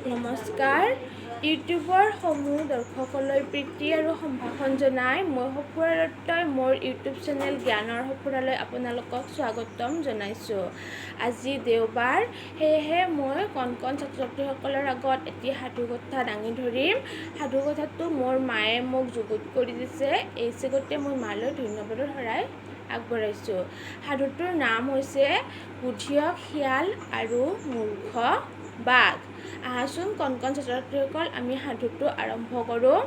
নমস্কাৰ। ইউটিউবৰ সমূহ দৰ্শকলৈ প্ৰীতি আৰু সম্ভাষণ জনাই মই সফুৰা দত্তই মোৰ ইউটিউব চেনেল জ্ঞানৰ সফুৰালৈ আপোনালোকক স্বাগতম জনাইছোঁ। আজি দেওবাৰ, সেয়েহে মই কণ ছাত্ৰ ছাত্ৰীসকলৰ আগত এটি সাধুকথা দাঙি ধৰিম। সাধুকথাটো মোৰ মায়ে মোক যুগুত কৰি দিছে, এই চেগতে মই মালৈ ধন্যবাদৰ শৰাই আগবঢ়াইছোঁ। সাধুটোৰ নাম হৈছে বুধিয়ক শিয়াল আৰু মূৰ্খ বাঘ। আহাচোন কণ ছাত্ৰ ছাত্ৰীসকল, আমি সাধুটো আৰম্ভ কৰোঁ।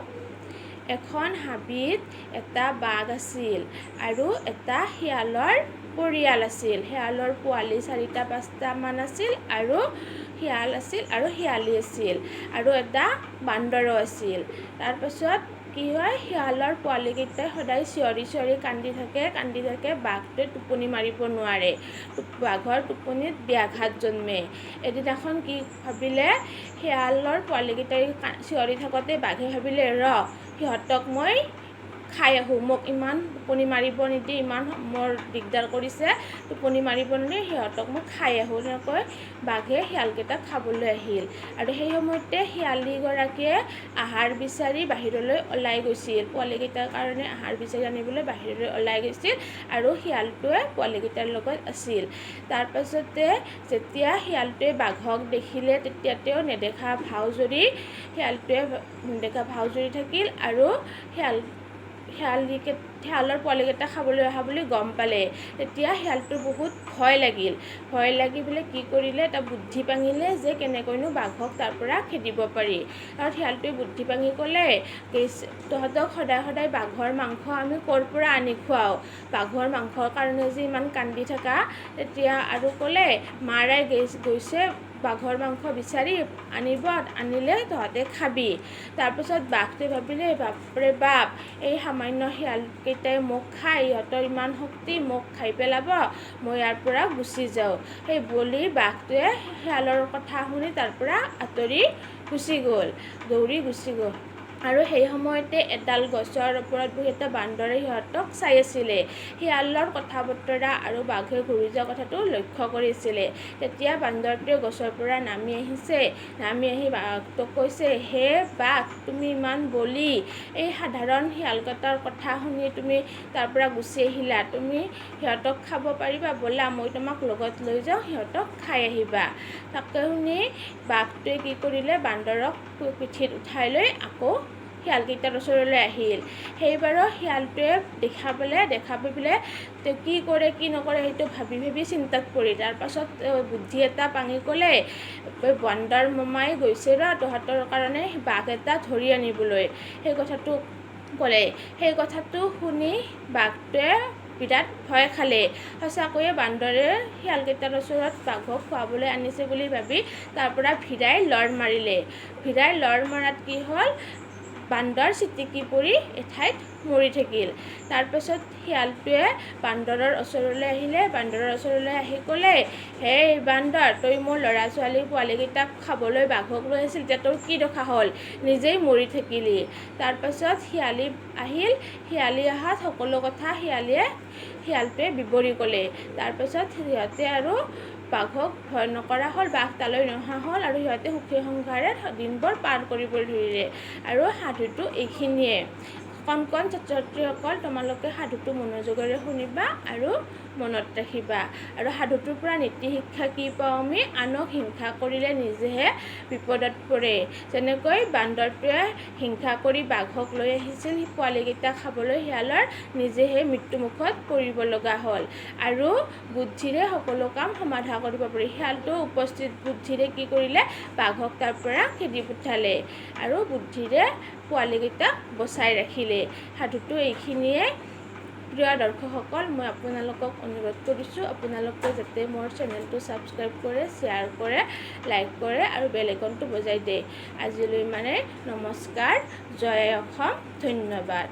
এখন হাবিত এটা বাঘ আছিল আৰু এটা শিয়ালৰ পৰিয়াল আছিল। শিয়ালৰ পোৱালি 4-5টা মান আছিল আৰু শিয়াল আছিল আৰু শিয়ালী আছিল আৰু এটা বান্দৰো আছিল। তাৰপাছত কি হয়, শিয়ালৰ পোৱালীকেইটাই সদায় চিঞৰি চিঞৰি কান্দি থাকে। বাঘটোৱে টোপনি মাৰিব নোৱাৰে, বাঘৰ টোপনিত ব্যাঘাত জন্মে। এদিনাখন কি ভাবিলে, শিয়ালৰ পোৱালীকেইটাই চিঞৰি থাকোঁতে বাঘে ভাবিলে সিহঁতক মই খাই আহোঁ, মোক ইমান টোপনি মাৰিব নিদি, ইমান মোৰ দিগদাৰ কৰিছে, টোপনি মাৰিব নিদি, সিহঁতক মই খাই আহোঁ। তেনেকৈ বাঘে শিয়ালকেইটাক খাবলৈ আহিল আৰু সেই সময়তে শিয়ালীগৰাকীয়ে আহাৰ বিচাৰি বাহিৰলৈ ওলাই গৈছিল, পোৱালীকেইটাৰ কাৰণে আহাৰ বিচাৰি আনিবলৈ বাহিৰলৈ ওলাই গৈছিল আৰু শিয়ালটোৱে পোৱালীকেইটাৰ লগত আছিল। তাৰপাছতে যেতিয়া শিয়ালটোৱে বাঘক দেখিলে, তেতিয়া তেওঁ নেদেখা ভাও জৰি থাকিল আৰু শিয়ালৰ পোৱালীকেইটা খাবলৈ অহা বুলি গম পালে। তেতিয়া শিয়ালটোৰ বহুত ভয় লাগি পেলাই কি কৰিলে, এটা বুদ্ধি পাঙিলে যে কেনেকৈনো বাঘক তাৰ পৰা খেদিব পাৰি। আৰু শিয়ালটোৱে বুদ্ধি পাঙি ক'লে, তহঁতক সদায় সদায় বাঘৰ মাংস আমি ক'ৰ পৰা আনি খুৱাওঁ, বাঘৰ মাংসৰ কাৰণে যে ইমান কান্দি থাকা। তেতিয়া আৰু ক'লে, মাৰাই গৈছে বাঘৰ মাংস বিচাৰি আনিলে তহঁতে খাবি। তাৰপিছত বাঘটোৱে ভাবিলে, বাপৰে বাপ, এই সামান্য শিয়ালকেইটাই মোক খাই, ইহঁতৰ ইমান শক্তি, মোক খাই পেলাব, মই ইয়াৰ পৰা গুচি যাওঁ। সেই বুলি বাঘটোৱে শিয়ালৰ কথা শুনি তাৰ পৰা আঁতৰি দৌৰি গুচি গ'ল। আৰু সেই সময়তে এডাল গছৰ ওপৰত বহি এটা বান্দৰে সিহঁতক চাই আছিলে। শিয়ালৰ কথা বতৰা আৰু বাঘে ঘূৰি যোৱা কথাটো লক্ষ্য কৰিছিলে। তেতিয়া বান্দৰটোৱে গছৰ পৰা নামি আহি বাঘটোক কৈছে, হে বাঘ, তুমি ইমান বলি, এই সাধাৰণ শিয়ালকেইটাৰ কথা শুনি তুমি তাৰ পৰা গুচি আহিলা, তুমি সিহঁতক খাব পাৰিবা? ব'লা, মই তোমাক লগত লৈ যাওঁ, সিহঁতক খাই আহিবা। তাকে শুনি বাঘটোৱে কি কৰিলে, বান্দৰক পিঠিত উঠাই লৈ আকৌ শিয়ালকেইটাৰ ওচৰলৈ আহিল। সেইবাৰো শিয়ালটোৱে দেখা পাই পেলাই তেওঁ কি কৰে কি নকৰে সেইটো ভাবি চিন্তাত পৰিল। তাৰপাছত বুদ্ধি এটা পাঙি ক'লে, বান্দৰ মামাই গৈছে তহঁতৰ কাৰণে বাঘ এটা ধৰি আনিবলৈ, সেই কথাটো ক'লে। সেই কথাটো শুনি বাঘটোৱে বিৰাট ভয় খালে। সঁচাকৈয়ে বান্দৰে শিয়ালকেইটাৰ ওচৰত বাঘক খুৱাবলৈ আনিছে বুলি ভাবি তাৰ পৰা ভিৰাই লৰ মাৰিলে। লৰ মৰাত কি হ'ল, বান্দৰ চিটিকি পৰি এঠাইত মৰি থাকিল। তাৰপাছত শিয়ালটোৱে বান্দৰৰ ওচৰলৈ আহি ক'লে, হেই বান্দৰ, তই মোৰ ল'ৰা ছোৱালী পোৱালীকেইটাক খাবলৈ বাঘক লৈ আহিছিল, এতিয়া তোৰ কি দশা হ'ল, নিজেই মৰি থাকিলি। তাৰপাছত শিয়ালী অহাত সকলো কথা শিয়ালটোৱে বিৱৰি ক'লে। তাৰপাছত সিহঁতে আৰু বাঘক ভয় নকৰা হ'ল, বাঘ তালৈ নহা হ'ল আৰু সিহঁতে সুখে সংসাৰে দিনবোৰ পাৰ কৰিবলৈ ধৰিলে। আৰু সাধুটো এইখিনিয়ে। কণ ছাত্ৰ ছাত্ৰীসকল, তোমালোকে সাধুটো মনোযোগেৰে শুনিবা আৰু মনত ৰাখিবা। আৰু সাধুটোৰ পৰা নীতি শিক্ষা কি পাওঁ আমি, আনক হিংসা কৰিলে নিজেহে বিপদত পৰে। যেনেকৈ বান্দৰটোৱে হিংসা কৰি বাঘক লৈ আহিছিল পোৱালীকেইটা খাবলৈ শিয়ালৰ, নিজেহে মৃত্যুমুখত পৰিব লগা হ'ল। আৰু বুদ্ধিৰে সকলো কাম সমাধা কৰিব পাৰি। শিয়ালটো উপস্থিত বুদ্ধিৰে কি কৰিলে, বাঘক তাৰ পৰা খেদি পঠালে আৰু বুদ্ধিৰে পোৱালীকেইটাক বচাই ৰাখিলে। সাধুটো এইখিনিয়ে। প্ৰিয় দৰ্শকসকল, মই আপোনালোকক অনুৰোধ কৰিছোঁ, আপোনালোকে যাতে মোৰ চেনেলটো ছাবস্ক্ৰাইব কৰে, শ্বেয়াৰ কৰে, লাইক কৰে আৰু বেল আইকনটো বজাই দিয়ে। আজিলৈ নমস্কাৰ, জয় অসম, ধন্যবাদ।